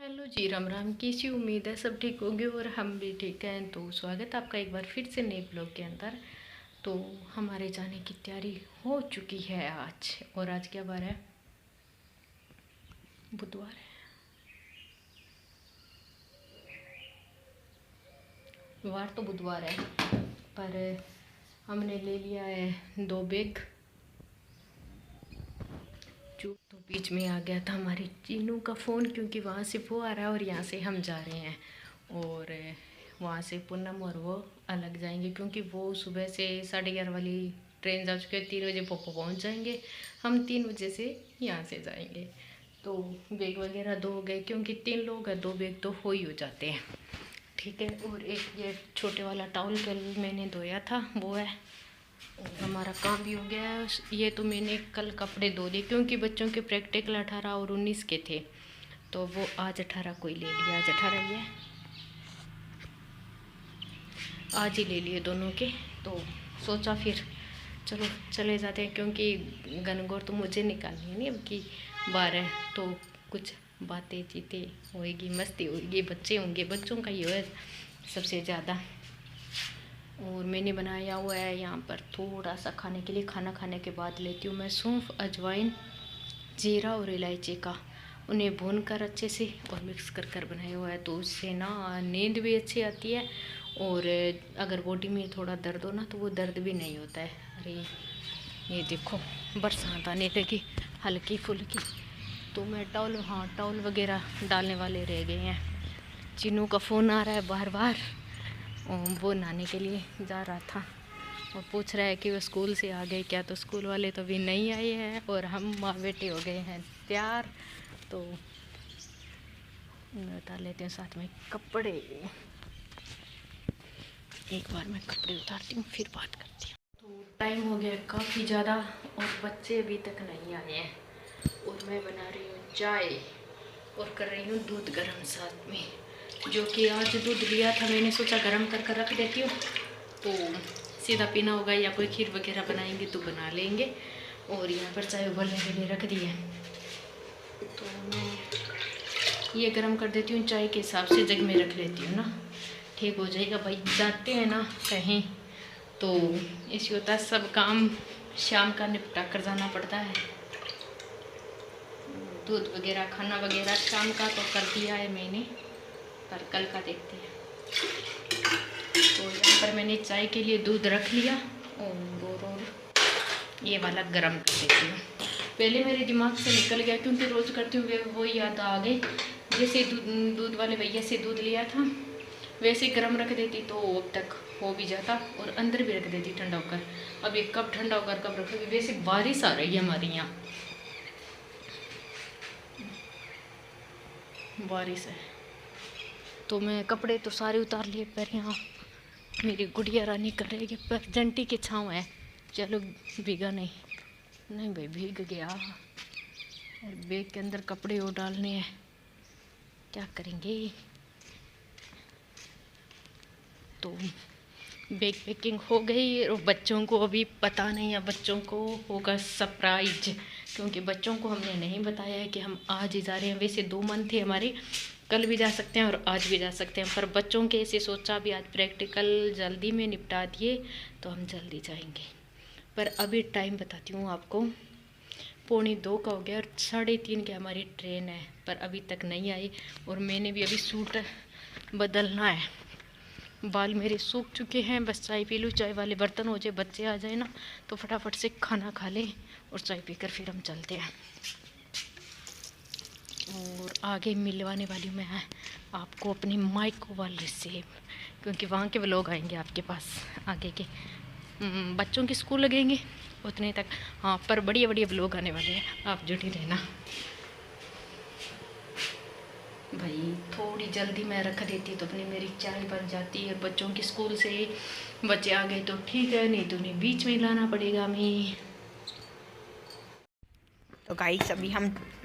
Hello जी, राम राम। कैसी उम्मीद है सब ठीक होंगे और हम भी ठीक हैं। तो स्वागत है आपका एक बार फिर से नए ब्लॉग के अंदर। तो हमारे जाने की तैयारी हो चुकी है आज। और आज क्या बार है? बुधवार है। वार तो बुधवार है, पर हमने ले लिया है 2 बैग। जो तो बीच में आ गया था हमारे चीनू का फ़ोन, क्योंकि वहाँ से वो आ रहा है और यहाँ से हम जा रहे हैं। और वहाँ से पूनम और वो अलग जाएंगे, क्योंकि वो सुबह से 11:30 वाली ट्रेन जा चुके हैं। 3 बजे पोपो पहुँच जाएंगे। हम 3 बजे से यहाँ से जाएंगे। तो बैग वगैरह 2 हो गए, क्योंकि 3 लोग हैं, 2 बैग तो हो ही हो जाते हैं। ठीक है। और एक ये छोटे वाला टाउल कल मैंने धोया था, वो है। और हमारा काम भी हो गया है। ये तो मैंने कल कपड़े धो दिए, क्योंकि बच्चों के प्रैक्टिकल 18 और 19 के थे, तो वो आज 18 को ही ले लिया। आज 18 ही है, आज ही ले लिए दोनों के। तो सोचा फिर चलो चले जाते हैं, क्योंकि गनगौर तो मुझे निकालनी है नहीं अब की बार है। तो कुछ बातें चीतें होएगी, मस्ती होएगी, बच्चे होंगे, बच्चों का ही है सबसे ज़्यादा। और मैंने बनाया हुआ है यहाँ पर थोड़ा सा खाने के लिए। खाना खाने के बाद लेती हूँ मैं सौंफ, अजवाइन, जीरा और इलायची का, उन्हें भून कर अच्छे से और मिक्स कर कर बनाया हुआ है। तो उससे ना नींद भी अच्छी आती है, और अगर बॉडी में थोड़ा दर्द हो ना, तो वो दर्द भी नहीं होता है। अरे ये देखो, बरसात आने लगी हल्की फुल्की। तो मैं टॉवल वगैरह डालने वाले रह गए हैं। चीनू का फ़ोन आ रहा है बार बार। वो नहाने के लिए जा रहा था और पूछ रहा है कि वो स्कूल से आ गए क्या। तो स्कूल वाले तो अभी नहीं आए हैं और हम माँ बेटे हो गए हैं तैयार। तो उतार लेते हैं साथ में कपड़े। एक बार मैं कपड़े उतारती हूँ, फिर बात करती हूँ। तो टाइम हो गया काफ़ी ज़्यादा और बच्चे अभी तक नहीं आए हैं। और मैं बना रही हूँ चाय और कर रही हूँ दूध गर्म साथ में, जो कि आज दूध लिया था। मैंने सोचा गर्म कर कर रख देती हूँ, तो सीधा पीना होगा, या कोई खीर वगैरह बनाएंगे तो बना लेंगे। और यहाँ पर चाय उबलने के लिए रख दी है, तो मैं ये गर्म कर देती हूँ। चाय के हिसाब से जग में रख लेती हूँ ना, ठीक हो जाएगा। भाई जाते हैं ना कहीं, तो ऐसे होता है, सब काम शाम का निपटा कर जाना पड़ता है। दूध वगैरह खाना वगैरह शाम का तो कर दिया है मैंने, पर कल का देखते हैं। तो यहाँ पर मैंने चाय के लिए दूध रख लिया और ये वाला गरम कर देती हूँ। पहले मेरे दिमाग से निकल गया, क्योंकि रोज़ करते हुए वो याद आ गई। जैसे दूध वाले भैया से दूध लिया था, वैसे गरम रख देती तो अब तक हो भी जाता, और अंदर भी रख देती ठंडा होकर। अब ये कब ठंडा होकर कब रखोगी। वैसे बारिश आ रही है हमारे यहाँ, बारिश है। तो मैं कपड़े तो सारे उतार लिए, पर यहाँ मेरी गुड़िया रानी कर रही है, पर जंटी की छाँव है। चलो भीगा नहीं, नहीं भाई भीग गया। और बैग के अंदर कपड़े और डालने हैं, क्या करेंगे। तो बैग पैकिंग हो गई, और बच्चों को अभी पता नहीं है, बच्चों को होगा सरप्राइज, क्योंकि बच्चों को हमने नहीं बताया है कि हम आज ही जा रहे हैं। वैसे 2 मन थे हमारे, कल भी जा सकते हैं और आज भी जा सकते हैं, पर बच्चों के ऐसे सोचा भी आज प्रैक्टिकल जल्दी में निपटा दिए तो हम जल्दी जाएंगे। पर अभी टाइम बताती हूँ आपको, 1:45 का हो गया और 3:30 की हमारी ट्रेन है, पर अभी तक नहीं आई। और मैंने भी अभी सूट बदलना है, बाल मेरे सूख चुके हैं। बस चाय पी लूँ, चाय वाले बर्तन हो जाए, बच्चे आ जाए ना, तो फटाफट से खाना खा लें और चाय पीकर फिर हम चलते हैं। और आगे मिलवाने वाली मैं आपको अपनी माइको वाले से, क्योंकि वहाँ के व्लॉग आएंगे आपके पास आगे के। बच्चों के स्कूल लगेंगे उतने तक, हाँ, पर बढ़िया बढ़िया व्लॉग आने वाले हैं, आप जुटी रहना। भाई थोड़ी जल्दी मैं रख देती तो अपनी मेरी चाय बन जाती, और बच्चों के स्कूल से बच्चे आ गए तो ठीक है, नहीं तो उन्हें बीच में लाना पड़ेगा हमें। तो गाइस अभी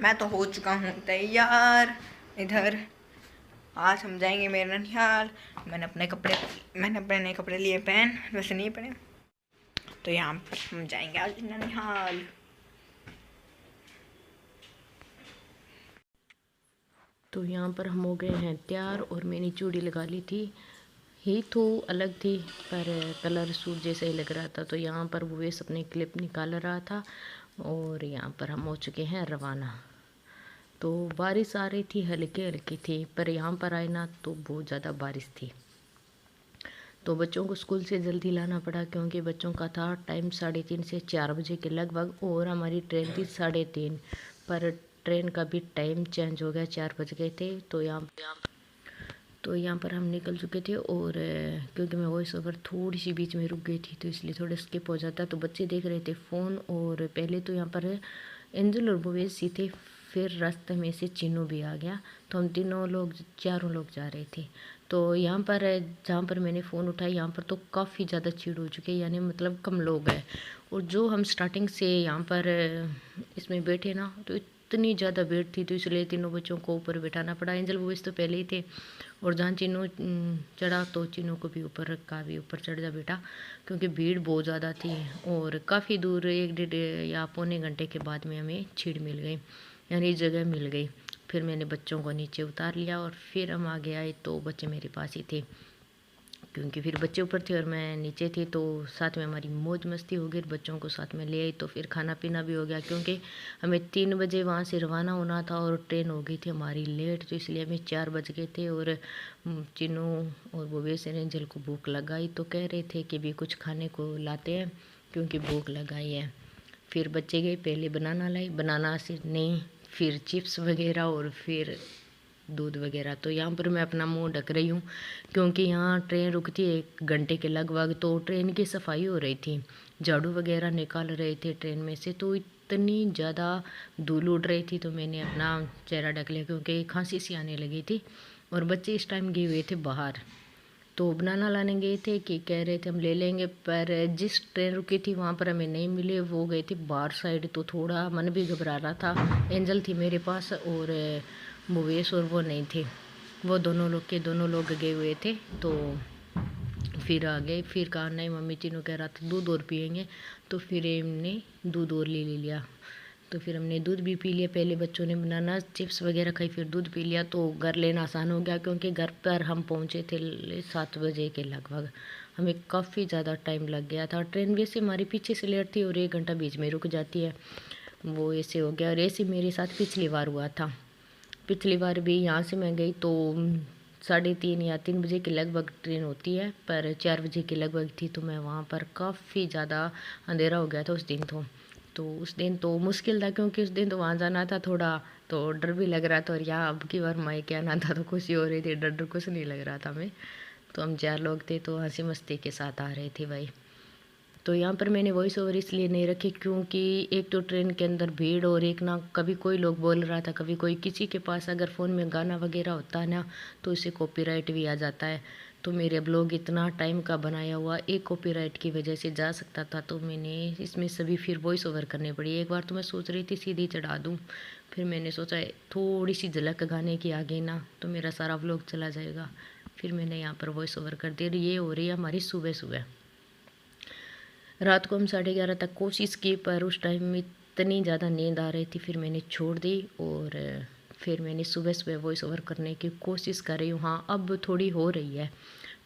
मैं तो हो चुका हूँ तैयार। इधर आज हम जाएंगे मेरे ननिहाल। मैंने अपने नए कपड़े लिए, पहन वैसे नहीं पहने। तो यहाँ पर हम जाएंगे आज ननिहाल। तो यहाँ पर हम हो गए हैं तैयार और मैंने चूड़ी लगा ली थी, ही तो अलग थी पर कलर सूट जैसा ही लग रहा था। तो यहाँ पर वो वेस अपने क्लिप निकाल रहा था और यहाँ पर हम हो चुके हैं रवाना। तो बारिश आ रही थी, हल्की हल्की थी, पर यहाँ पर आए ना तो बहुत ज़्यादा बारिश थी। तो बच्चों को स्कूल से जल्दी लाना पड़ा क्योंकि बच्चों का था टाइम 3:30 से 4 बजे के लगभग, और हमारी ट्रेन थी 3:30, पर ट्रेन का भी टाइम चेंज हो गया, 4 बज गए थे। तो यहाँ पर हम निकल चुके थे, और क्योंकि मैं वॉइस ओवर थोड़ी सी बीच में रुक गई थी तो इसलिए थोड़ा स्किप हो जाता। तो बच्चे देख रहे थे फ़ोन, और पहले तो यहाँ पर एंजल और भवेश ही थे, फिर रास्ते में से चिन्नू भी आ गया। तो हम चारों लोग जा रहे थे। तो यहाँ पर जहाँ पर मैंने फ़ोन उठाया यहाँ पर तो काफ़ी ज़्यादा भीड़ हो चुकी है, यानी मतलब कम लोग हैं। और जो हम स्टार्टिंग से यहाँ पर इसमें बैठे ना तो इतनी ज़्यादा भीड़ थी, तो इसलिए तीनों बच्चों को ऊपर बैठाना पड़ा। एंजल भवेश तो पहले ही थे, और जहाँ चिन्नू चढ़ा तो चिन्नू को भी ऊपर रखा, भी ऊपर चढ़ जा बेटा, क्योंकि भीड़ बहुत ज़्यादा थी। और काफ़ी दूर 1 डेढ़ या पौने घंटे के बाद में हमें सीट मिल गई, यानी जगह मिल गई। फिर मैंने बच्चों को नीचे उतार लिया और फिर हम आगे आए तो बच्चे मेरे पास ही थे, क्योंकि फिर बच्चे ऊपर थे और मैं नीचे थी। तो साथ में हमारी मौज मस्ती हो गई, बच्चों को साथ में ले आई। तो फिर खाना पीना भी हो गया, क्योंकि हमें 3 बजे वहाँ से रवाना होना था और ट्रेन हो गई थी हमारी लेट, तो इसलिए हमें 4 बज गए थे। और चिन्नू और भवेश और एंजल को भूख लगाई तो कह रहे थे कि भी कुछ खाने को लाते हैं क्योंकि भूख लगाई है। फिर बच्चे गए, पहले बनाना लाई, बनाना से नहीं, फिर चिप्स वगैरह और फिर दूध वगैरह। तो यहाँ पर मैं अपना मुंह ढक रही हूँ क्योंकि यहाँ ट्रेन रुकती है 1 घंटे के लगभग। तो ट्रेन की सफाई हो रही थी, झाड़ू वगैरह निकाल रहे थे ट्रेन में से, तो इतनी ज़्यादा धूल उड़ रही थी। तो मैंने अपना चेहरा ढक लिया क्योंकि खांसी सी आने लगी थी। और बच्चे इस टाइम गए हुए थे बाहर, तो बनाना लाने गए थे कि कह रहे थे हम ले लेंगे, पर जिस ट्रेन रुकी थी वहाँ पर हमें नहीं मिले, वो गए थे बाहर साइड। तो थोड़ा मन भी घबरा रहा था। एंजल थी मेरे पास और भवेश और वो नहीं थे, वो दोनों लोग गए हुए थे। तो फिर आ गए, फिर कहा नहीं मम्मी, तीनों कह रहा था दूध और पियेंगे, तो फिर हमने दूध और ले लिया। तो फिर हमने दूध भी पी लिया, पहले बच्चों ने बनाना चिप्स वगैरह खाई, फिर दूध पी लिया। तो घर लेना आसान हो गया क्योंकि घर पर हम पहुँचे थे 7 बजे के लगभग। हमें काफ़ी ज़्यादा टाइम लग गया था। ट्रेन वैसे हमारी पीछे से लेट थी और 1 घंटा बीच में रुक जाती है, वो ऐसे हो गया। और ऐसे मेरे साथ पिछली बार हुआ था। पिछली बार भी यहाँ से मैं गई तो 3:30 या 3 बजे के लगभग ट्रेन होती है, पर 4 बजे के लगभग थी। तो मैं वहाँ पर काफ़ी ज़्यादा अंधेरा हो गया था उस दिन। तो उस दिन तो मुश्किल था क्योंकि उस दिन तो वहाँ जाना था थोड़ा, तो डर भी लग रहा था। और यहाँ अब की बार मायके आना था तो खुशी हो रही थी, डर कुछ नहीं लग रहा था हमें। तो हम 4 लोग थे तो हंसी मस्ती के साथ आ रहे थे भाई। तो यहाँ पर मैंने वॉइस ओवर इसलिए नहीं रखी क्योंकि एक तो ट्रेन के अंदर भीड़, और एक ना कभी कोई लोग बोल रहा था, कभी कोई, किसी के पास अगर फ़ोन में गाना वगैरह होता है ना तो इसे कॉपीराइट भी आ जाता है। तो मेरे ब्लॉग इतना टाइम का बनाया हुआ एक कॉपीराइट की वजह से जा सकता था, तो मैंने इसमें सभी फिर वॉइस ओवर करने पड़ी। एक बार तो मैं सोच रही थी सीधी चढ़ा दूँ, फिर मैंने सोचा थोड़ी सी झलक गाने की आ गई ना तो मेरा सारा ब्लॉग चला जाएगा। फिर मैंने यहाँ पर वॉइस ओवर कर दिया। ये हो रही है हमारी सुबह सुबह। रात को हम 11:30 तक कोशिश की, पर उस टाइम में इतनी ज़्यादा नींद आ रही थी, फिर मैंने छोड़ दी। और फिर मैंने सुबह सुबह वॉइस ओवर करने की कोशिश कर रही हूँ। हाँ, अब थोड़ी हो रही है।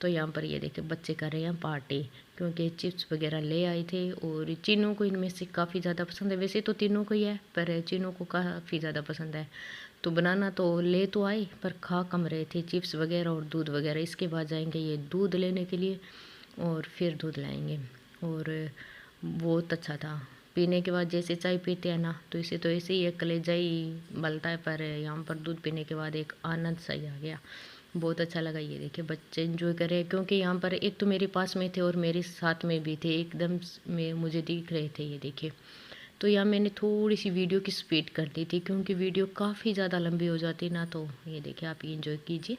तो यहाँ पर ये देखिए बच्चे कर रहे हैं पार्टी, क्योंकि चिप्स वगैरह ले आए थे। और चिन्नू को इनमें से काफ़ी ज़्यादा पसंद है, वैसे तो तीनों को ही है पर चिन्नू को काफ़ी ज़्यादा पसंद है। तो बनाना तो ले तो आए पर खा कम रहे थे, चिप्स वगैरह और दूध वगैरह। इसके बाद जाएंगे ये दूध लेने के लिए और फिर दूध लाएंगे। और बहुत अच्छा था पीने के बाद, जैसे चाय पीते हैं ना तो इसे तो ऐसे ही एक कलेजा ही बलता है, पर यहाँ पर दूध पीने के बाद एक आनंद सा ही आ गया, बहुत अच्छा लगा। ये देखिए बच्चे एंजॉय कर रहे हैं क्योंकि यहाँ पर एक तो मेरे पास में थे और मेरे साथ में भी थे, एकदम में मुझे दिख रहे थे। ये देखिए, तो यहाँ मैंने थोड़ी सी वीडियो की स्पीड कर दी थी क्योंकि वीडियो काफ़ी ज़्यादा लंबी हो जाती ना। तो ये देखिए आप एंजॉय कीजिए।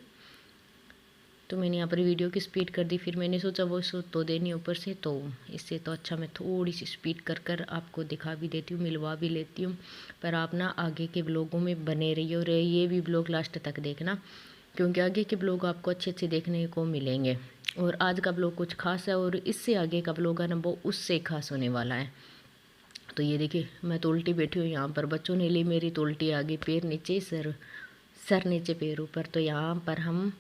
तो मैंने यहाँ पर वीडियो की स्पीड कर दी, फिर मैंने सोचा वो तो देनी ऊपर से, तो इससे तो अच्छा मैं थोड़ी सी स्पीड कर आपको दिखा भी देती हूँ, मिलवा भी लेती हूँ। पर आप ना आगे के ब्लॉगों में बने रहिए और ये भी ब्लॉग लास्ट तक देखना क्योंकि आगे के ब्लॉग आपको अच्छे अच्छे देखने को मिलेंगे। और आज का ब्लॉग कुछ खास है और इससे आगे का ब्लॉग है ना वो उससे खास होने वाला है। तो ये देखिए मैं तो उल्टी बैठी हूँ यहाँ पर, बच्चों ने ली मेरी तो उल्टी आ गई, पैर नीचे सर नीचे पैर ऊपर। तो यहाँ पर हम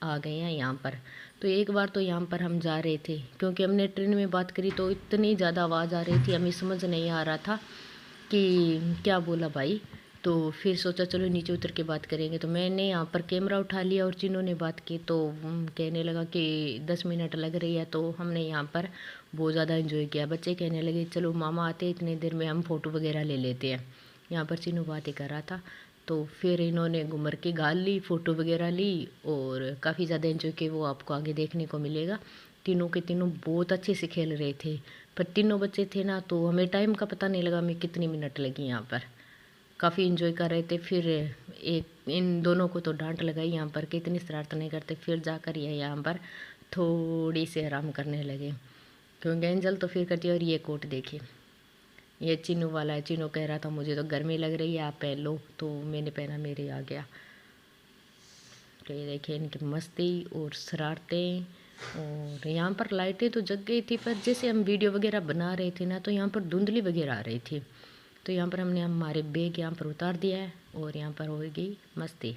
आ गए हैं यहाँ पर। तो एक बार तो यहाँ पर हम जा रहे थे, क्योंकि हमने ट्रेन में बात करी तो इतनी ज़्यादा आवाज़ आ रही थी, हमें समझ नहीं आ रहा था कि क्या बोला भाई। तो फिर सोचा चलो नीचे उतर के बात करेंगे। तो मैंने यहाँ पर कैमरा उठा लिया और चिन्नू ने बात की। तो कहने लगा कि 10 मिनट लग रही है। तो हमने यहाँ पर बहुत ज़्यादा एंजॉय किया। बच्चे कहने लगे चलो मामा आते इतनी देर में हम फ़ोटो वगैरह ले लेते हैं। यहाँ पर चिन्नू बात ही कर रहा था। तो फिर इन्होंने घूमर की गाल ली, फ़ोटो वगैरह ली और काफ़ी ज़्यादा एंजॉय किया। वो आपको आगे देखने को मिलेगा। तीनों के तीनों बहुत अच्छे से खेल रहे थे, पर तीनों बच्चे थे ना, तो हमें टाइम का पता नहीं लगा हमें कितनी मिनट लगी। यहाँ पर काफ़ी एंजॉय कर रहे थे। फिर एक इन दोनों को तो डांट लगाई यहाँ पर कि इतनी शरारत नहीं करते। फिर जाकर ये यहाँ पर थोड़ी सी आराम करने लगे, क्योंकि एंजल तो फिर करती है। और ये कोट देखिए, ये चिन्नू वाला है। चिन्नू कह रहा था मुझे तो गर्मी लग रही है, आप पहन लो, तो मैंने पहना, मेरे आ गया। तो ये देखिए इनकी मस्ती और शरारतें। और यहाँ पर लाइटें तो जग गई थी, पर जैसे हम वीडियो वगैरह बना रहे थे ना, तो यहाँ पर धुंधली वगैरह आ रही थी। तो यहाँ पर हमने हमारे बैग यहाँ पर उतार दिया है और यहाँ पर हो गई मस्ती।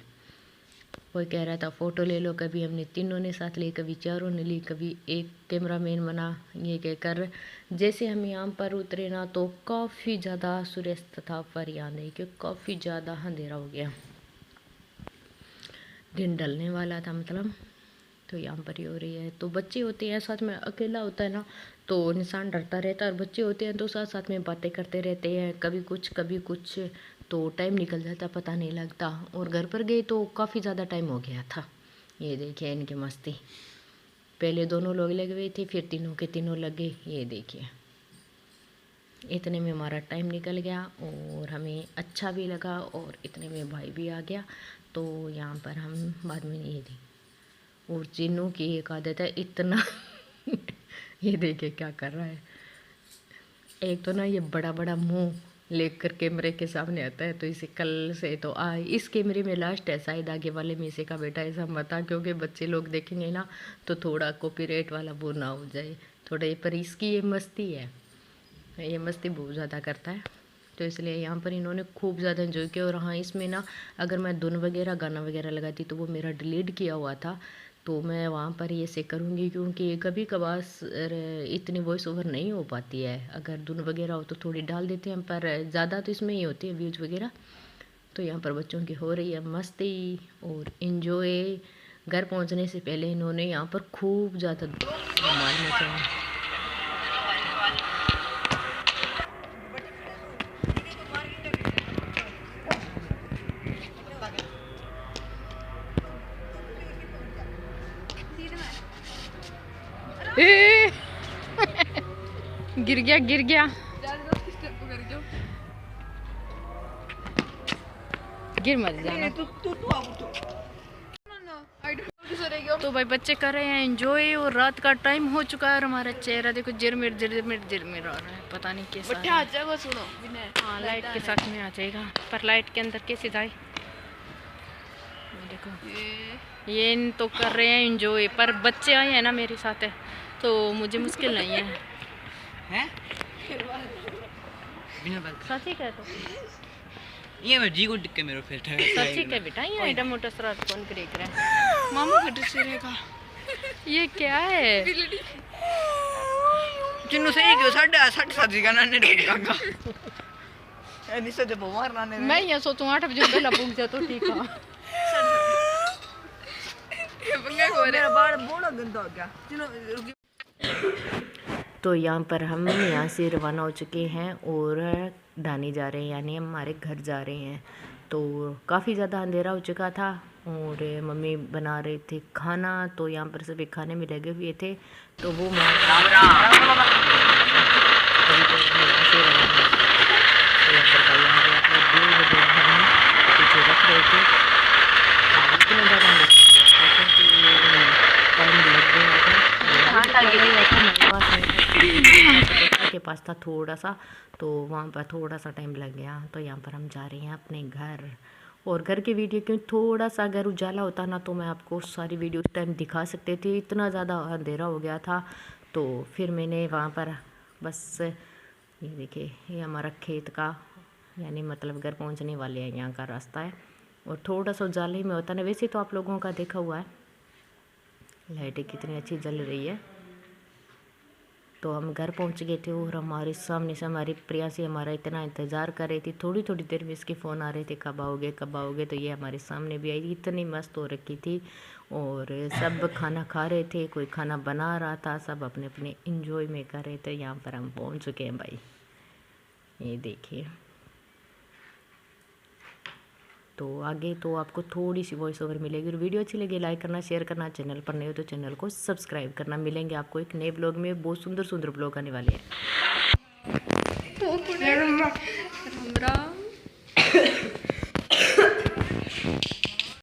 कोई कह रहा था फ़ोटो ले लो, कभी हमने तीनों ने साथ ली, कभी चारों ने ली, कभी एक कैमरामैन बना। ये कहकर जैसे हम यहाँ पर उतरे ना, तो काफ़ी ज़्यादा सूर्यास्त था। पर यहाँ देखिए काफ़ी ज़्यादा अंधेरा हो गया, दिन ढलने वाला था मतलब। तो यहाँ पर ही हो रही है। तो बच्चे होते हैं साथ में, अकेला होता है ना तो इंसान डरता रहता है, और बच्चे होते हैं तो साथ साथ में बातें करते रहते हैं, कभी कुछ, तो टाइम निकल जाता पता नहीं लगता। और घर पर गए तो काफ़ी ज़्यादा टाइम हो गया था। ये देखिए इनकी मस्ती, पहले दोनों लोग लगे हुए थे, फिर तीनों के तीनों लगे। ये देखिए इतने में हमारा टाइम निकल गया और हमें अच्छा भी लगा, और इतने में भाई भी आ गया। तो यहाँ पर हम बाद में ये थे। और चिन्नू की एक आदत है इतना ये देखिए क्या कर रहा है। एक तो ना ये बड़ा बड़ा मुंह लेकर कैमरे के सामने आता है, तो इसे कल से तो इस कैमरे में लास्ट है शायद, आगे वाले में से का बेटा ऐसा मत आ, क्योंकि बच्चे लोग देखेंगे ना तो थोड़ा कॉपीराइट वाला वो ना हो जाए थोड़ा ये। पर इसकी ये मस्ती है, ये मस्ती बहुत ज़्यादा करता है, तो इसलिए यहाँ पर इन्होंने खूब ज़्यादा एंजॉय किया। और हाँ, इसमें ना अगर मैं धुन वगैरह गाना वगैरह लगाती तो वो मेरा डिलीट किया हुआ था, तो मैं वहाँ पर ये से करूँगी, क्योंकि कभी कभार इतनी वॉइस ओवर नहीं हो पाती है। अगर धुन वगैरह हो तो थोड़ी डाल देते हैं, पर ज़्यादा तो इसमें ही होती है व्यूज वगैरह। तो यहाँ पर बच्चों की हो रही है मस्ती और इन्जॉय। घर पहुँचने से पहले इन्होंने यहाँ पर खूब ज़्यादा धमाल मचाया। गिर गया गिर मत जाना। तो भाई बच्चे कर रहे हैं एंजॉय, और रात का टाइम हो चुका है, और हमारा चेहरा देखो जिरमिर आ रहा है, पता नहीं कैसा आ जाएगा। सुनो हाँ, लाइट के साथ में आ जाएगा, पर लाइट के अंदर कैसे जाए। देखो ये तो कर रहे हैं एंजॉय, पर बच्चे आए हैं ना मेरे साथ है, तो मुझे मुश्किल नहीं है। सच्ची कह तो ये मैं जी को टिक के मेरे फिर सच्ची कह बेटा, ये आइडा मोटर सरार कौन ब्रेक रहा है मामू के ड्रेस का। ये क्या है चिन्नू से एक 7:30 का नाने डोगा ऐनी से जब मार नाने मैं ये सोचूं 8 बजे पहले पहुंच जा तो ठीक है। पंगे को मेरा बाल बड़ा गंदा हो गया। चिन्नू तो यहाँ पर हम यहाँ से रवाना हो चुके हैं और ढानी जा रहे हैं, यानी हमारे घर जा रहे हैं। तो काफ़ी ज़्यादा अंधेरा हो चुका था और मम्मी बना रहे थे खाना, तो यहाँ पर सभी खाने में लगे हुए थे। तो वो मैं पीछे रख रहे थे, इतना ज़्यादा के पास था थोड़ा सा, तो वहाँ पर थोड़ा सा टाइम लग गया। तो यहाँ पर हम जा रहे हैं अपने घर, और घर की वीडियो क्यों थोड़ा सा अगर उजाला होता ना तो मैं आपको सारी वीडियो उस टाइम दिखा सकते थे, इतना ज़्यादा अंधेरा हो गया था। तो फिर मैंने वहाँ पर बस ये देखिए, ये हमारा खेत का यानी मतलब घर पहुँचने वाले हैं यहाँ का रास्ता है, और थोड़ा सा उजाले में होता ना। वैसे तो आप लोगों का देखा हुआ है लाइटें कितनी अच्छी जल रही है। तो हम घर पहुंच गए थे और हमारे सामने से हमारी प्रियासी हमारा इतना इंतज़ार कर रही थी। थोड़ी थोड़ी देर में इसके फ़ोन आ रहे थे, कब आओगे कब आओगे। तो ये हमारे सामने भी आई, इतनी मस्त हो रखी थी। और सब खाना खा रहे थे, कोई खाना बना रहा था, सब अपने अपने इंजॉय में कर रहे थे। यहाँ पर हम पहुँच चुके हैं भाई, ये देखिए। तो आगे तो आपको थोड़ी सी वॉइस ओवर मिलेगी। और वीडियो अच्छी लगी लाइक करना, शेयर करना, चैनल पर नए हो तो चैनल को सब्सक्राइब करना। मिलेंगे आपको एक नए ब्लॉग में, बहुत सुंदर सुंदर ब्लॉग आने वाले हैं।